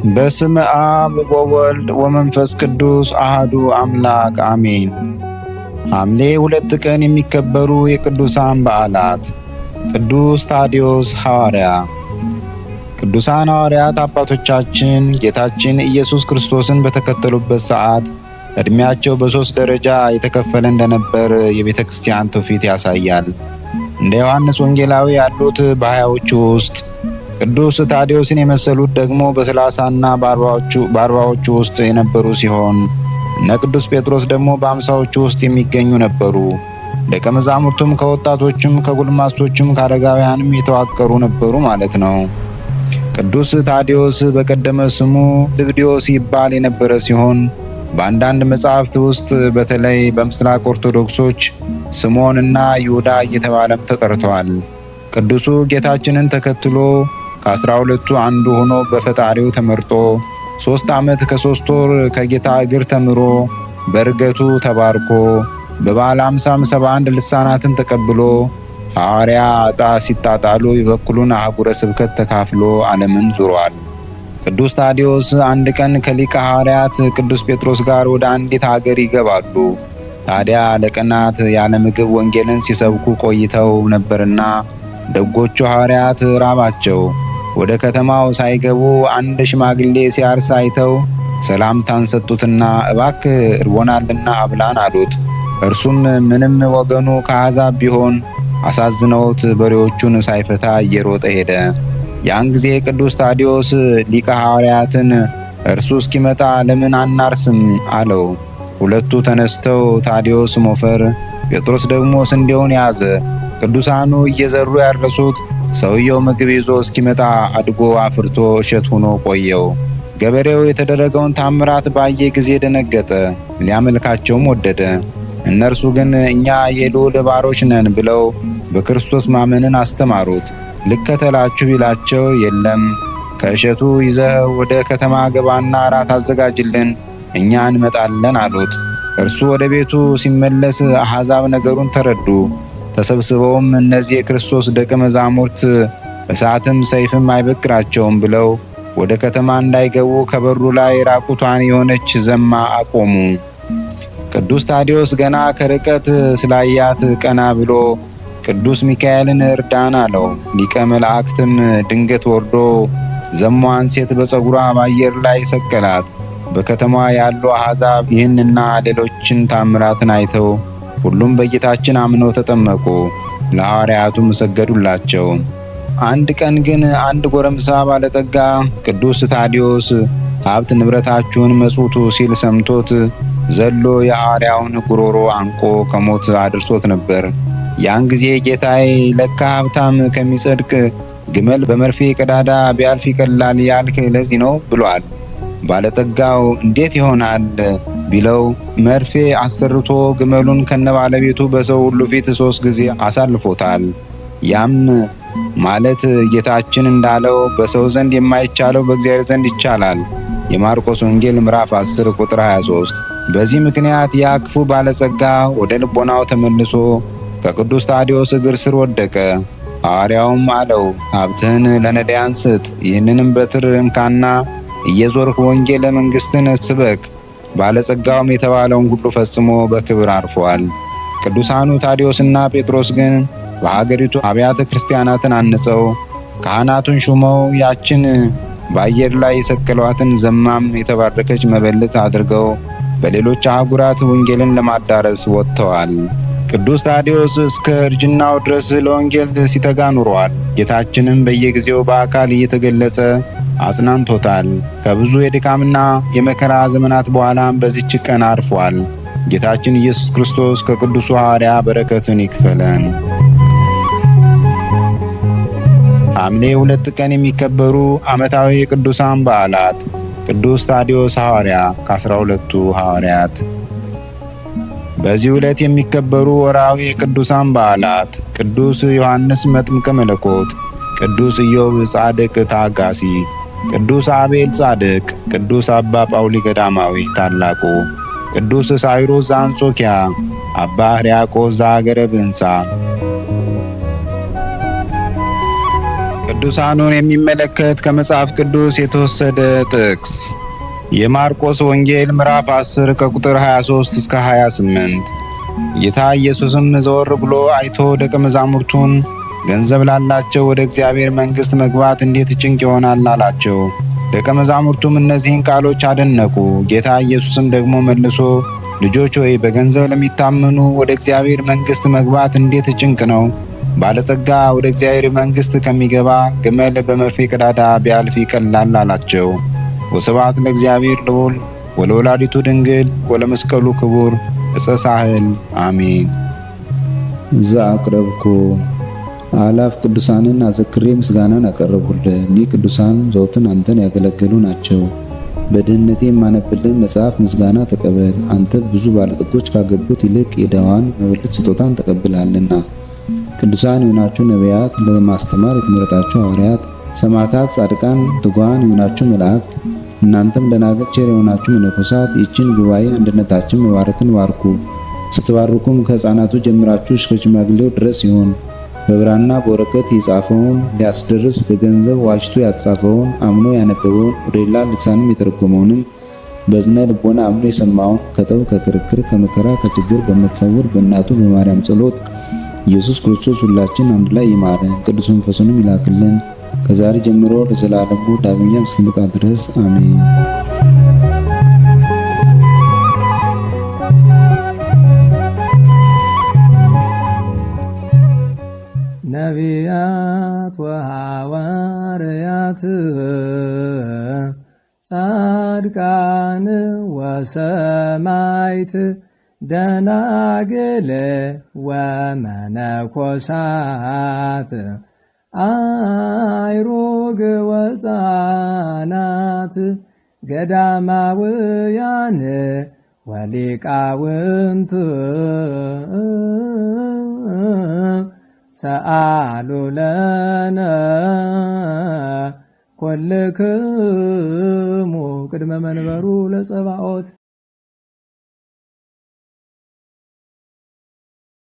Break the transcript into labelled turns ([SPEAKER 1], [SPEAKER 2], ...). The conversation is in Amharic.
[SPEAKER 1] በስመ አብ ወወልድ ወመንፈስ ቅዱስ አሃዱ አምላክ አሜን። ሐምሌ 2 ቀን የሚከበሩ የቅዱሳን በዓላት፦ ቅዱስ ታዲዮስ ሐዋርያ። ቅዱሳን ሐዋርያት አባቶቻችን ጌታችን ኢየሱስ ክርስቶስን በተከተሉበት ሰዓት ዕድሜያቸው በ3 ደረጃ የተከፈለ እንደነበር የቤተ ክርስቲያን ትውፊት ያሳያል። እንደ ዮሐንስ ወንጌላዊ ያሉት በ20ዎቹ ውስጥ፣ ቅዱስ ታዲዮስን የመሰሉት ደግሞ በ30ና በ40ዎቹ ውስጥ የነበሩ ሲሆን እነ ቅዱስ ጴጥሮስ ደግሞ በ50ዎቹ ውስጥ የሚገኙ ነበሩ። ደቀ መዛሙርቱም ከወጣቶችም ከጉልማሶችም ከአረጋውያንም የተዋቀሩ ነበሩ ማለት ነው። ቅዱስ ታዲዮስ በቀደመ ስሙ ልብድዮስ ይባል የነበረ ሲሆን በአንዳንድ መጻሕፍት ውስጥ በተለይ በምስራቅ ኦርቶዶክሶች ስምዖንና ይሁዳ እየተባለም ተጠርተዋል። ቅዱሱ ጌታችንን ተከትሎ ከ12ቱ አንዱ ሆኖ በፈጣሪው ተመርጦ 3 ዓመት ከ3 ወር ከጌታ እግር ተምሮ በእርገቱ ተባርኮ በበዓለ ሃምሳም 71 ልሳናትን ተቀብሎ ሐዋርያ ዕጣ ሲጣጣሉ የበኩሉን አህጉረ ስብከት ተካፍሎ ዓለምን ዙሯል። ቅዱስ ታዲዮስ አንድ ቀን ከሊቀ ሐዋርያት ቅዱስ ጴጥሮስ ጋር ወደ አንዲት ሀገር ይገባሉ። ታዲያ ለቀናት ያለ ምግብ ወንጌልን ሲሰብኩ ቆይተው ነበርና ደጎቹ ሐዋርያት ራባቸው። ወደ ከተማው ሳይገቡ አንድ ሽማግሌ ሲያርስ አይተው ሰላምታን ሰጡትና እባክህ እርቦናልና አብላን አሉት። እርሱም ምንም ወገኑ ከአሕዛብ ቢሆን አሳዝነውት በሬዎቹን ሳይፈታ እየሮጠ ሄደ። ያን ጊዜ ቅዱስ ታዲዮስ ሊቀ ሐዋርያትን እርሱ እስኪመጣ ለምን አናርስም አለው። ሁለቱ ተነስተው ታዲዮስ ሞፈር፣ ጴጥሮስ ደግሞ ስንዴውን ያዘ። ቅዱሳኑ እየዘሩ ያረሱት ሰውየው ምግብ ይዞ እስኪመጣ አድጎ አፍርቶ እሸት ሆኖ ቆየው። ገበሬው የተደረገውን ታምራት ባየ ጊዜ ደነገጠ፣ ሊያመልካቸውም ወደደ። እነርሱ ግን እኛ የልዑል ባሮች ነን ብለው በክርስቶስ ማመንን አስተማሩት። ልከተላችሁ ቢላቸው የለም፣ ከእሸቱ ይዘህ ወደ ከተማ ገባና ራት አዘጋጅልን፣ እኛ እንመጣለን አሉት። እርሱ ወደ ቤቱ ሲመለስ አሕዛብ ነገሩን ተረዱ። ተሰብስበውም እነዚህ የክርስቶስ ደቀ መዛሙርት እሳትም ሰይፍም አይበግራቸውም ብለው ወደ ከተማ እንዳይገቡ ከበሩ ላይ ራቁቷን የሆነች ዘማ አቆሙ። ቅዱስ ታዲዮስ ገና ከርቀት ስላያት ቀና ብሎ ቅዱስ ሚካኤልን እርዳን አለው። ሊቀ መላእክትም ድንገት ወርዶ ዘማዋን ሴት በፀጉሯ በአየር ላይ ሰቀላት። በከተማዋ ያሉ አሕዛብ ይህንና ሌሎችን ታምራትን አይተው ሁሉም በጌታችን አምነው ተጠመቁ፣ ለሐዋርያቱም ሰገዱላቸው። አንድ ቀን ግን አንድ ጎረምሳ ባለጠጋ ቅዱስ ታዲዮስ ሀብት ንብረታችሁን መጽውቱ ሲል ሰምቶት ዘሎ የሐዋርያውን ጉሮሮ አንቆ ከሞት አድርሶት ነበር። ያን ጊዜ ጌታዬ ለካ ሀብታም ከሚጸድቅ ግመል በመርፌ ቀዳዳ ቢያልፍ ይቀላል ያልክ ለዚህ ነው ብሏል። ባለጠጋው እንዴት ይሆናል ቢለው መርፌ አሰርቶ ግመሉን ከነባለቤቱ በሰው ሁሉ ፊት 3 ጊዜ አሳልፎታል። ያም ማለት ጌታችን እንዳለው በሰው ዘንድ የማይቻለው በእግዚአብሔር ዘንድ ይቻላል። የማርቆስ ወንጌል ምዕራፍ 10 ቁጥር 23። በዚህ ምክንያት ያ ክፉ ባለጸጋ ወደ ልቦናው ተመልሶ ከቅዱስ ታዲዮስ እግር ስር ወደቀ። ሐዋርያውም አለው ሀብትህን ለነዳያን ስጥ፣ ይህንንም በትር እንካና እየዞርክ ወንጌለ መንግሥትን ስበክ። ባለጸጋውም የተባለውን ሁሉ ፈጽሞ በክብር አርፏል። ቅዱሳኑ ታዲዮስና ጴጥሮስ ግን በሀገሪቱ አብያተ ክርስቲያናትን አንጸው ካህናቱን ሹመው ያችን በአየር ላይ የሰቀሏትን ዘማም የተባረከች መበለት አድርገው በሌሎች አህጉራት ወንጌልን ለማዳረስ ወጥተዋል። ቅዱስ ታዲዮስ እስከ እርጅናው ድረስ ለወንጌል ሲተጋ ኑሯል። ጌታችንም በየጊዜው በአካል እየተገለጸ አጽናንቶታል። ከብዙ የድካምና የመከራ ዘመናት በኋላም በዚች ቀን አርፏል። ጌታችን ኢየሱስ ክርስቶስ ከቅዱሱ ሐዋርያ በረከቱን ይክፈለን። ሐምሌ 2 ቀን የሚከበሩ ዓመታዊ የቅዱሳን በዓላት፦ ቅዱስ ታዲዮስ ሐዋርያ ከ12ቱ ሐዋርያት። በዚህ ዕለት የሚከበሩ ወርሃዊ የቅዱሳን በዓላት፦ ቅዱስ ዮሐንስ መጥምቀ መለኮት፣ ቅዱስ ኢዮብ ጻድቅ ታጋሲ፣ ቅዱስ አቤል ጻድቅ፣ ቅዱስ አባ ጳውሊ ገዳማዊ ታላቁ፣ ቅዱስ ሳይሮስ ዘአንጾኪያ፣ አባ ሕርያቆስ ዘሀገረ ብንሳ። ቅዱሳኑን የሚመለከት ከመጽሐፍ ቅዱስ የተወሰደ ጥቅስ የማርቆስ ወንጌል ምዕራፍ 10 ከቁጥር 23 እስከ 28። ጌታ ኢየሱስም ዘወር ብሎ አይቶ ደቀ መዛሙርቱን ገንዘብ ላላቸው ወደ እግዚአብሔር መንግሥት መግባት እንዴት ጭንቅ ይሆናል አላቸው። ደቀ መዛሙርቱም እነዚህን ቃሎች አደነቁ። ጌታ ኢየሱስም ደግሞ መልሶ ልጆች ሆይ በገንዘብ ለሚታመኑ ወደ እግዚአብሔር መንግሥት መግባት እንዴት ጭንቅ ነው። ባለጠጋ ወደ እግዚአብሔር መንግሥት ከሚገባ ግመል በመርፌ ቀዳዳ ቢያልፍ ይቀላል አላቸው። ወስብሐት ለእግዚአብሔር ልዑል ወለወላዲቱ ድንግል ወለመስቀሉ ክቡር ዕፀ ሳህል አሜን።
[SPEAKER 2] ዘአቅረብኩ አላፍ ቅዱሳንን አዘክሬ ምስጋናን አቀረብሁልህ። እኒህ ቅዱሳን ዘወትር አንተን ያገለገሉ ናቸው። በድህነቴ የማነብልን መጽሐፍ ምስጋና ተቀበል። አንተ ብዙ ባለጠጎች ካገቡት ይልቅ የድሃዋን መበለት ስጦታን ተቀብላለና። ቅዱሳን የሆናችሁ ነቢያት፣ ለማስተማር የተመረጣችሁ ሐዋርያት፣ ሰማዕታት፣ ጻድቃን፣ ትጉሃን የሆናችሁ መላእክት፣ እናንተም ደናግል ቸር የሆናችሁ መነኮሳት ይህችን ጉባኤ አንድነታችን መባረክን ባርኩ። ስትባርኩም ከሕፃናቱ ጀምራችሁ እስከ ሽማግሌው ድረስ ይሁን። በብራና በወረቀት የጻፈውን ሊያስደርስ በገንዘብ ዋሽቶ ያጻፈውን አምኖ ያነበበውን ወደ ሌላ ልሳንም የተረጎመውንም በዝነ ልቦና አምኖ የሰማውን ከጠብ ከክርክር ከመከራ ከችግር በምትሰውር በእናቱ በማርያም ጸሎት ኢየሱስ ክርስቶስ ሁላችን አንድ ላይ ይማረን፣ ቅዱስ መንፈሱንም ይላክልን ከዛሬ ጀምሮ ለዘላለሙ ዳግመኛ እስኪመጣ ድረስ አሜን።
[SPEAKER 3] ነቢያት ወሐዋርያት ጻድቃን ወሰማዕት ደናግል ወመነኮሳት አይሩግ ወሕፃናት ገዳማውያን ወሊቃውንት ሰአሉ ለነ ኩልክሙ ቅድመ መንበሩ ለጸባኦት